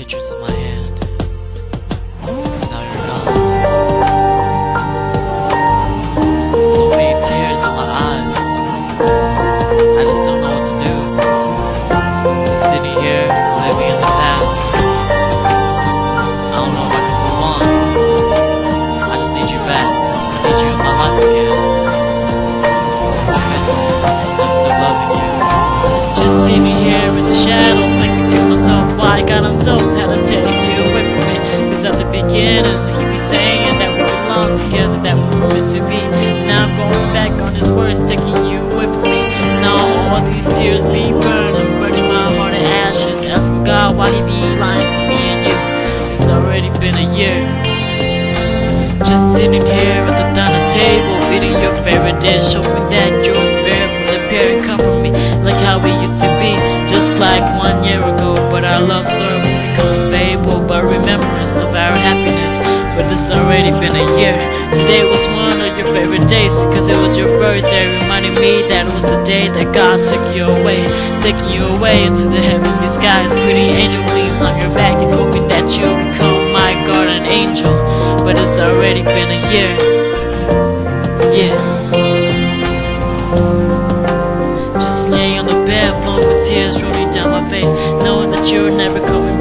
pictures in my hand. 'Cause now you're gone. So many tears in my eyes. I just don't know what to do. Just sitting here, living in the past. I don't know if I can move on. I just need you back. I need you in my life again. I'm still missing. I'm still loving you. Just sitting here in the shadows, thinking to myself, why God himself had to take you away from me. 'Cause at the beginning, he be saying that we belong together, that we were meant to be. Now I'm going back on his words, taking you away from me. Now all these tears be burning my heart to ashes. Asking God why he be lying to me and you. It's already been a year. Just sitting here at the dinner table, eating your favorite dish, hoping that your spirit will appear and comfort me like how we used to be, just like 1 year ago. But our love story will become a fable, but remembrance of our happiness. But it's already been a year. Today was one of your favorite days, cause it was your birthday, reminding me that it was the day that God took you away, taking you away into the heavenly skies, putting angel wings on your back and hoping that you become my guardian angel. But it's already been a year. Yeah. Just laying on the bed, flowing with tears rolling down my face, knowing that you're never coming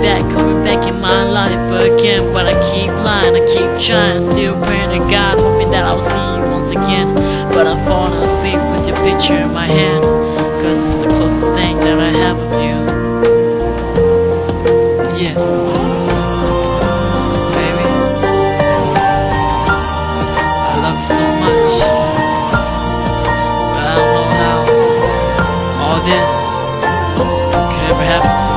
back in my life again. But I keep lying, I keep trying, still praying to God, hoping that I'll see you once again. But I'm falling asleep with your picture in my hand, cause it's the closest thing that I have of you. Yeah. So much, but I don't know how all this could ever happen to me.